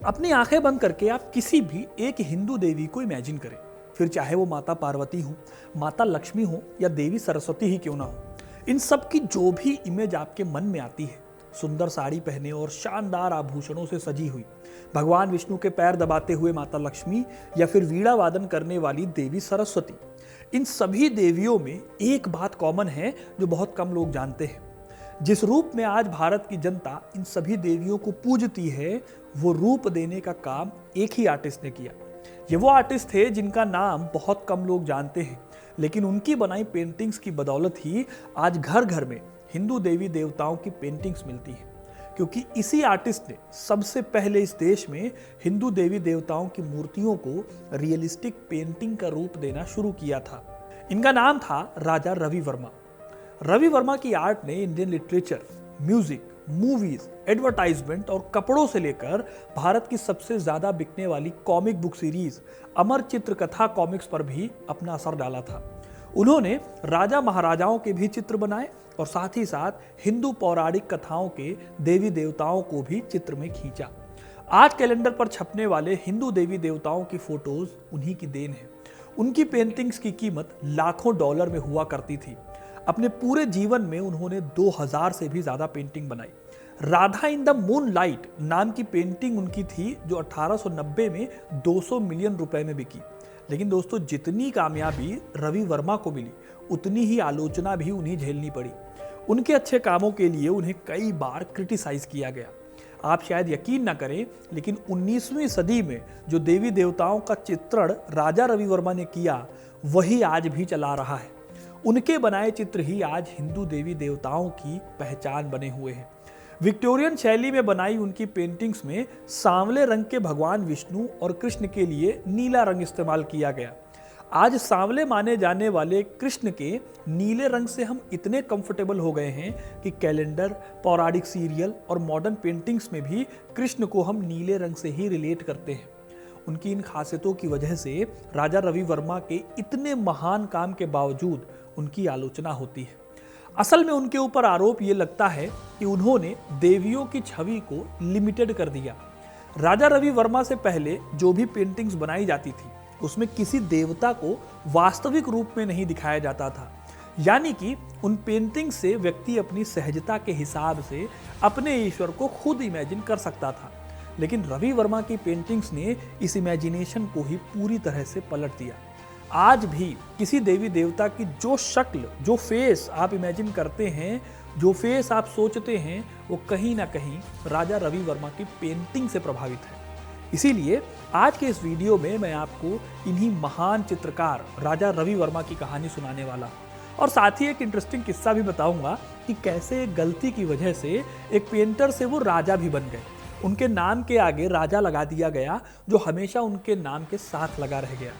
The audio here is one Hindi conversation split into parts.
अपनी आंखें बंद करके आप किसी भी एक हिंदू देवी को इमेजिन करें, फिर चाहे वो माता पार्वती हो, माता लक्ष्मी हो या देवी सरस्वती ही क्यों ना हो। इन सब की जो भी इमेज आपके मन में आती है, सुंदर साड़ी पहने और शानदार आभूषणों से सजी हुई भगवान विष्णु के पैर दबाते हुए माता लक्ष्मी या फिर वीणा वादन करने वाली देवी सरस्वती, इन सभी देवियों में एक बात कॉमन है जो बहुत कम लोग जानते हैं। जिस रूप में आज भारत की जनता इन सभी देवियों को पूजती है, वो रूप देने का काम एक ही आर्टिस्ट ने किया। ये वो आर्टिस्ट थे जिनका नाम बहुत कम लोग जानते हैं, लेकिन उनकी बनाई पेंटिंग्स की बदौलत ही आज घर घर में हिंदू देवी देवताओं की पेंटिंग्स मिलती हैं, क्योंकि इसी आर्टिस्ट ने सबसे पहले इस देश में हिंदू देवी देवताओं की मूर्तियों को रियलिस्टिक पेंटिंग का रूप देना शुरू किया था। इनका नाम था राजा रवि वर्मा। रवि वर्मा की आर्ट ने Indian literature, music, movies, advertisement और कपड़ों से लेकर भारत की सबसे ज्यादा बिकने वाली कॉमिक बुक सीरीज अमर चित्र कथा कॉमिक्स पर भी अपना असर डाला था। उन्होंने राजा महाराजाओं के भी चित्र बनाए और साथ ही साथ हिंदू पौराणिक कथाओं के देवी देवताओं को भी चित्र में खींचा। आज कैलेंडर पर छपने वाले हिंदू देवी देवताओं की फोटोज उन्हीं की देन है। उनकी पेंटिंग्स की कीमत लाखों डॉलर में हुआ करती थी। अपने पूरे जीवन में उन्होंने 2000 से भी ज्यादा पेंटिंग बनाई। Radha in the moon light नाम की पेंटिंग उनकी थी जो 1890 में 200 मिलियन रुपए में बिकी। लेकिन दोस्तों, जितनी कामयाबी रवि वर्मा को मिली, उतनी ही आलोचना भी उन्हें झेलनी पड़ी। उनके अच्छे कामों के लिए उन्हें कई बार क्रिटिसाइज किया गया। आप शायद यकीन ना करें, लेकिन 19वीं सदी में जो देवी देवताओं का चित्रण राजा रवि वर्मा ने किया, वही आज भी चला रहा है। उनके बनाए चित्र ही आज हिंदू देवी देवताओं की पहचान बने हुए हैं। विक्टोरियन शैली में बनाई उनकी पेंटिंग्स में सांवले रंग के भगवान विष्णु और कृष्ण के लिए नीला रंग इस्तेमाल किया गया। आज सांवले माने जाने वाले कृष्ण के नीले रंग से हम इतने कंफर्टेबल हो गए हैं कि कैलेंडर, पौराणिक सीरियल और मॉडर्न पेंटिंग्स में भी कृष्ण को हम नीले रंग से ही रिलेट करते हैं। उनकी इन खासियतों की वजह से राजा रवि वर्मा के इतने महान काम के बावजूद उनकी आलोचना होती है। असल में उनके ऊपर आरोप ये लगता है कि उन्होंने देवियों की छवि को लिमिटेड कर दिया। राजा रवि वर्मा से पहले जो भी पेंटिंग्स बनाई जाती थी, उसमें किसी देवता को वास्तविक रूप में नहीं दिखाया जाता था। यानी कि उन पेंटिंग से व्यक्ति अपनी सहजता के हिसाब से अपने ईश्वर को खुद इमेजिन कर सकता था। लेकिन रवि वर्मा की पेंटिंग्स ने इस इमेजिनेशन को ही पूरी तरह से पलट दिया। आज भी किसी देवी देवता की जो शक्ल, जो फेस आप इमेजिन करते हैं, जो फेस आप सोचते हैं, वो कहीं ना कहीं राजा रवि वर्मा की पेंटिंग से प्रभावित है। इसीलिए आज के इस वीडियो में मैं आपको इन्हीं महान चित्रकार राजा रवि वर्मा की कहानी सुनाने वाला हूँ और साथ ही एक इंटरेस्टिंग किस्सा भी बताऊंगा कि कैसे एक गलती की वजह से एक पेंटर से वो राजा भी बन गए। उनके नाम के आगे राजा लगा दिया गया, जो हमेशा उनके नाम के साथ लगा रह गया।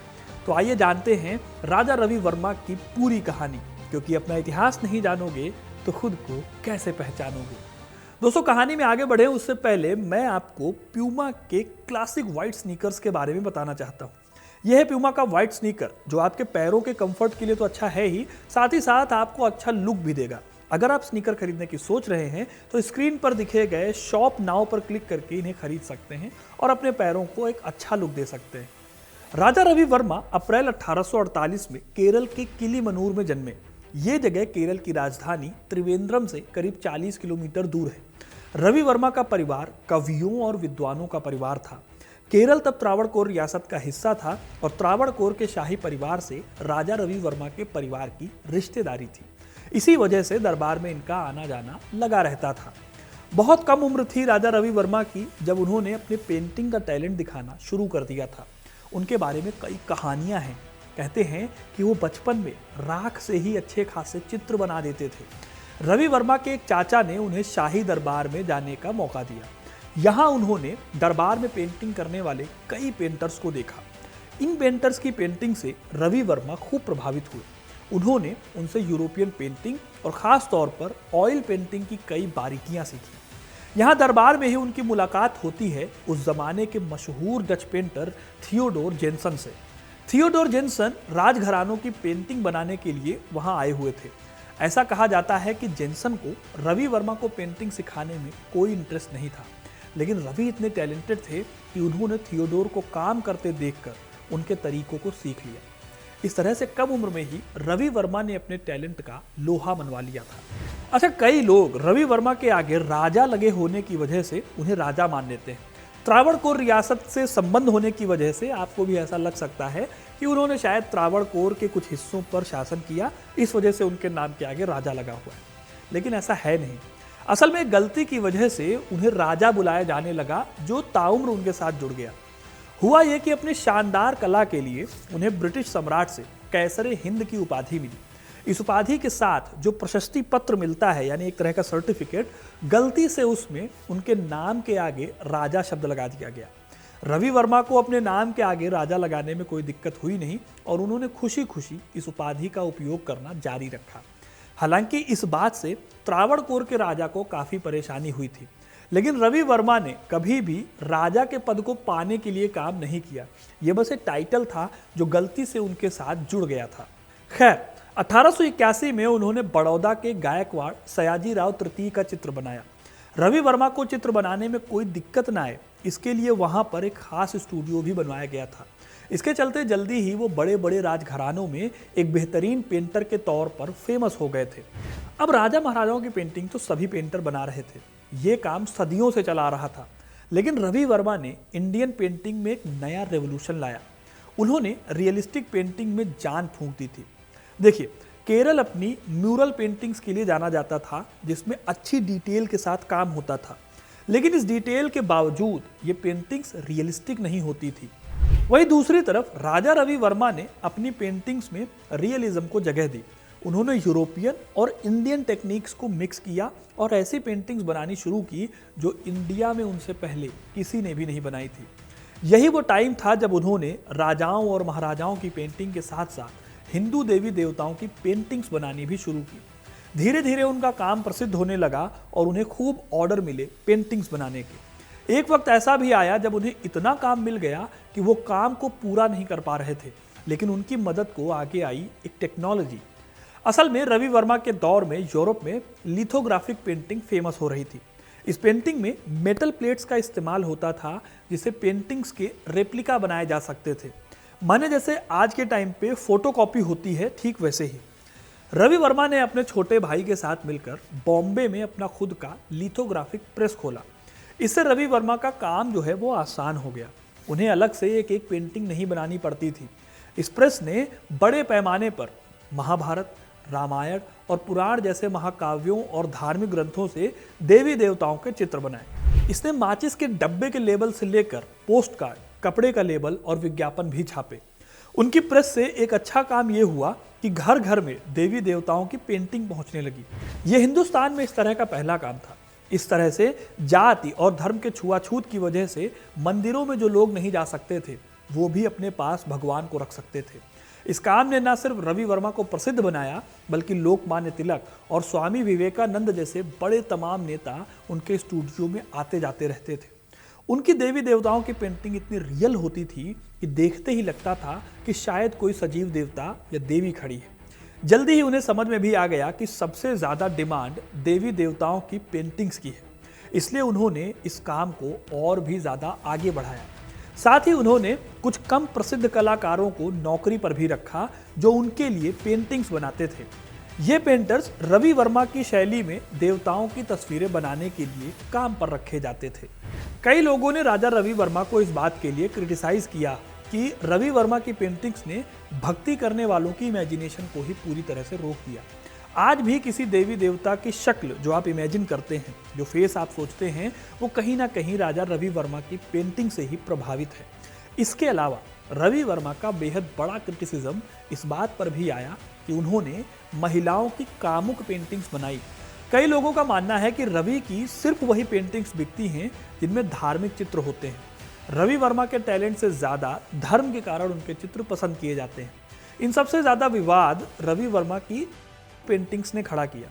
तो आइए जानते हैं राजा रवि वर्मा की पूरी कहानी, क्योंकि अपना इतिहास नहीं जानोगे तो खुद को कैसे पहचानोगे। दोस्तों, कहानी में आगे बढ़े उससे पहले मैं आपको प्यूमा के क्लासिक व्हाइट स्नीकर्स के बारे में बताना चाहता हूँ। यह है प्यूमा का व्हाइट स्नीकर, जो आपके पैरों के कंफर्ट के लिए तो अच्छा है ही साथ आपको अच्छा लुक भी देगा। अगर आप स्नीकर खरीदने की सोच रहे हैं तो स्क्रीन पर दिखे गए शॉप नाउ पर क्लिक करके इन्हें खरीद सकते हैं और अपने पैरों को एक अच्छा लुक दे सकते हैं। राजा रवि वर्मा अप्रैल 1848 में केरल के किलीमनूर में जन्मे। ये जगह केरल की राजधानी त्रिवेंद्रम से करीब 40 किलोमीटर दूर है। रवि वर्मा का परिवार कवियों और विद्वानों का परिवार था। केरल तब त्रावणकोर रियासत का हिस्सा था और त्रावणकोर के शाही परिवार से राजा रवि वर्मा के परिवार की रिश्तेदारी थी। इसी वजह से दरबार में इनका आना जाना लगा रहता था। बहुत कम उम्र थी राजा रवि वर्मा की जब उन्होंने अपने पेंटिंग का टैलेंट दिखाना शुरू कर दिया था। उनके बारे में कई कहानियां हैं। कहते हैं कि वो बचपन में राख से ही अच्छे खासे चित्र बना देते थे। रवि वर्मा के एक चाचा ने उन्हें शाही दरबार में जाने का मौका दिया। यहाँ उन्होंने दरबार में पेंटिंग करने वाले कई पेंटर्स को देखा। इन पेंटर्स की पेंटिंग से रवि वर्मा खूब प्रभावित हुए। उन्होंने उनसे यूरोपियन पेंटिंग और ख़ास तौर पर ऑयल पेंटिंग की कई बारीकियां सीखी। यहाँ दरबार में ही उनकी मुलाकात होती है उस जमाने के मशहूर डच पेंटर थियोडोर जेन्सन से। थियोडोर जेन्सन राजघरानों की पेंटिंग बनाने के लिए वहाँ आए हुए थे। ऐसा कहा जाता है कि जेन्सन को रवि वर्मा को पेंटिंग सिखाने में कोई इंटरेस्ट नहीं था। लेकिन रवि इतने टैलेंटेड थे कि उन्होंने थियोडोर को काम करते देखकर उनके तरीकों को सीख लिया। इस तरह से कम उम्र में ही रवि वर्मा ने अपने टैलेंट का लोहा मनवा लिया था। अच्छा, कई लोग रवि वर्मा के आगे राजा लगे होने की वजह से उन्हें राजा मान लेते हैं। त्रावणकोर रियासत से संबंध होने की वजह से आपको भी ऐसा लग सकता है कि उन्होंने शायद त्रावणकोर के कुछ हिस्सों पर शासन किया, इस वजह से उनके नाम के आगे राजा लगा हुआ है। लेकिन ऐसा है नहीं। असल में गलती की वजह से उन्हें राजा बुलाया जाने लगा, जो ताउम्र उनके साथ जुड़ गया। हुआ यह कि अपनी शानदार कला के लिए उन्हें ब्रिटिश सम्राट से कैसरे हिंद की उपाधि मिली। इस उपाधि के साथ जो प्रशस्ति पत्र मिलता है, यानी एक तरह का सर्टिफिकेट, गलती से उसमें उनके नाम के आगे राजा शब्द लगा दिया गया। रवि वर्मा को अपने नाम के आगे राजा लगाने में कोई दिक्कत हुई नहीं और उन्होंने खुशी खुशी इस उपाधि का उपयोग करना जारी रखा। हालांकि इस बात से त्रावणकोर के राजा को काफी परेशानी हुई थी, लेकिन रवि वर्मा ने कभी भी राजा के पद को पाने के लिए काम नहीं किया। यह बस एक टाइटल था जो गलती से उनके साथ जुड़ गया था। खैर, 1881 में उन्होंने बड़ौदा के गायकवाड़ सयाजी राव तृतीय का चित्र बनाया। रवि वर्मा को चित्र बनाने में कोई दिक्कत ना आए, इसके लिए वहां पर एक खास स्टूडियो भी बनवाया गया था। इसके चलते जल्दी ही वो बड़े बड़े राजघरानों में एक बेहतरीन पेंटर के तौर पर फेमस हो गए थे। अब राजा महाराजाओं की पेंटिंग तो सभी पेंटर बना रहे थे, ये काम सदियों से चला आ रहा था। लेकिन रवि वर्मा ने इंडियन पेंटिंग में एक नया रेवोल्यूशन लाया। उन्होंने रियलिस्टिक पेंटिंग में जान फूंक दी थी। देखिए, केरल अपनी म्यूरल पेंटिंग्स के लिए जाना जाता था, जिसमें अच्छी डिटेल के साथ काम होता था। लेकिन इस डिटेल के बावजूद ये पेंटिंग्स रियलिस्टिक नहीं होती थी। वहीं दूसरी तरफ राजा रवि वर्मा ने अपनी पेंटिंग्स में रियलिज्म को जगह दी। उन्होंने यूरोपियन और इंडियन टेक्निक्स को मिक्स किया और ऐसी पेंटिंग्स बनानी शुरू की जो इंडिया में उनसे पहले किसी ने भी नहीं बनाई थी। यही वो टाइम था जब उन्होंने राजाओं और महाराजाओं की पेंटिंग के साथ साथ हिंदू देवी देवताओं की पेंटिंग्स बनानी भी शुरू की। धीरे धीरे उनका काम प्रसिद्ध होने लगा और उन्हें खूब ऑर्डर मिले पेंटिंग्स बनाने के। एक वक्त ऐसा भी आया जब उन्हें इतना काम मिल गया कि वो काम को पूरा नहीं कर पा रहे थे, लेकिन उनकी मदद को आगे आई एक टेक्नोलॉजी। असल में रवि वर्मा के दौर में यूरोप में लिथोग्राफिक पेंटिंग फेमस हो रही थी। इस पेंटिंग में मेटल प्लेट्स का इस्तेमाल होता था, जिससे पेंटिंग्स के रेप्लिका बनाए जा सकते थे। माने जैसे आज के टाइम पे फोटोकॉपी होती है, ठीक वैसे ही। रवि वर्मा ने अपने छोटे भाई के साथ मिलकर बॉम्बे में अपना खुद का लिथोग्राफिक प्रेस खोला। इससे रवि वर्मा का काम जो है वो आसान हो गया। उन्हें अलग से एक एक पेंटिंग नहीं बनानी पड़ती थी। इस प्रेस ने बड़े पैमाने पर महाभारत, रामायण और पुराण जैसे महाकाव्यों और धार्मिक ग्रंथों से देवी देवताओं के चित्र बनाए। इसने माचिस के डब्बे के लेबल से लेकर पोस्ट कार्ड, कपड़े का लेबल और विज्ञापन भी छापे। उनकी प्रेस से एक अच्छा काम यह हुआ कि घर घर में देवी देवताओं की पेंटिंग पहुंचने लगी। यह हिंदुस्तान में इस तरह का पहला काम था। इस तरह से जाति और धर्म के छुआछूत की वजह से मंदिरों में जो लोग नहीं जा सकते थे, वो भी अपने पास भगवान को रख सकते थे। इस काम ने न सिर्फ रवि वर्मा को प्रसिद्ध बनाया, बल्कि लोकमान्य तिलक और स्वामी विवेकानंद जैसे बड़े तमाम नेता उनके स्टूडियो में आते जाते रहते थे। उनकी देवी देवताओं की पेंटिंग इतनी रियल होती थी कि देखते ही लगता था कि शायद कोई सजीव देवता या देवी खड़ी है। जल्दी ही उन्हें समझ में भी आ गया कि सबसे ज़्यादा डिमांड देवी देवताओं की पेंटिंग्स की है, इसलिए उन्होंने इस काम को और भी ज़्यादा आगे बढ़ाया। साथ ही उन्होंने कुछ कम प्रसिद्ध कलाकारों को नौकरी पर भी रखा, जो उनके लिए पेंटिंग्स बनाते थे। ये पेंटर्स रवि वर्मा की शैली में देवताओं की तस्वीरें बनाने के लिए काम पर रखे जाते थे। कई लोगों ने राजा रवि वर्मा को इस बात के लिए क्रिटिसाइज किया कि रवि वर्मा की पेंटिंग्स ने भक्ति करने वालों की इमेजिनेशन को ही पूरी तरह से रोक दिया। आज भी किसी देवी देवता की शक्ल जो आप इमेजिन करते हैं, जो फेस आप सोचते हैं, वो कहीं ना कहीं राजा रवि वर्मा की पेंटिंग से ही प्रभावित है। इसके अलावा रवि वर्मा का बेहद बड़ा क्रिटिसिज्म इस बात पर भी आया कि उन्होंने महिलाओं की कामुक पेंटिंग्स बनाई। कई लोगों का मानना है कि रवि की सिर्फ वही पेंटिंग्स बिकती हैं जिनमें धार्मिक चित्र होते हैं। रवि वर्मा के टैलेंट से ज़्यादा धर्म के कारण उनके चित्र पसंद किए जाते हैं। इन सबसे ज़्यादा विवाद रवि वर्मा की पेंटिंग्स ने खड़ा किया।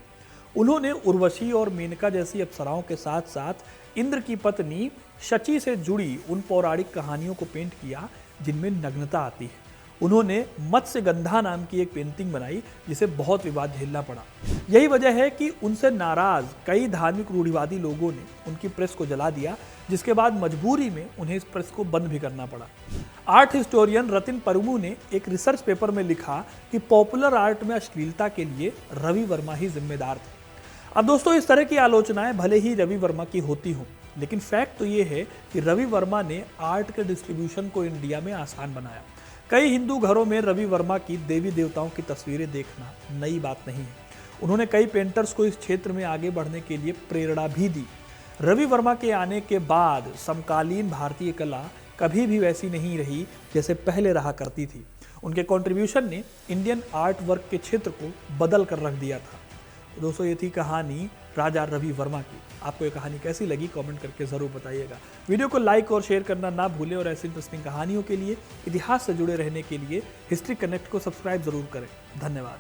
उन्होंने उर्वशी और मेनका जैसी अप्सराओं के साथ साथ इंद्र की पत्नी शची से जुड़ी उन पौराणिक कहानियों को पेंट किया जिनमें नग्नता आती है। उन्होंने मत्स्य गंधा नाम की एक पेंटिंग बनाई जिसे बहुत विवाद झेलना पड़ा। यही वजह है कि उनसे नाराज कई धार्मिक रूढ़िवादी लोगों ने उनकी प्रेस को जला दिया, जिसके बाद मजबूरी में उन्हें इस प्रेस को बंद भी करना पड़ा। आर्ट हिस्टोरियन रतिन परमू ने एक रिसर्च पेपर में लिखा कि पॉपुलर आर्ट में अश्लीलता के लिए रवि वर्मा ही जिम्मेदार थे। अब दोस्तों, इस तरह की आलोचनाएं भले ही रवि वर्मा की होती हों, लेकिन फैक्ट तो ये है कि रवि वर्मा ने आर्ट के डिस्ट्रीब्यूशन को इंडिया में आसान बनाया। कई हिंदू घरों में रवि वर्मा की देवी देवताओं की तस्वीरें देखना नई बात नहीं है। उन्होंने कई पेंटर्स को इस क्षेत्र में आगे बढ़ने के लिए प्रेरणा भी दी। रवि वर्मा के आने के बाद समकालीन भारतीय कला कभी भी वैसी नहीं रही जैसे पहले रहा करती थी। उनके कंट्रीब्यूशन ने इंडियन आर्ट वर्क के क्षेत्र को बदल कर रख दिया था। तो दोस्तों, ये थी कहानी राजा रवि वर्मा की। आपको ये कहानी कैसी लगी कमेंट करके ज़रूर बताइएगा। वीडियो को लाइक और शेयर करना ना भूलें और ऐसी इंटरेस्टिंग कहानियों के लिए, इतिहास से जुड़े रहने के लिए हिस्ट्री कनेक्ट को सब्सक्राइब ज़रूर करें। धन्यवाद।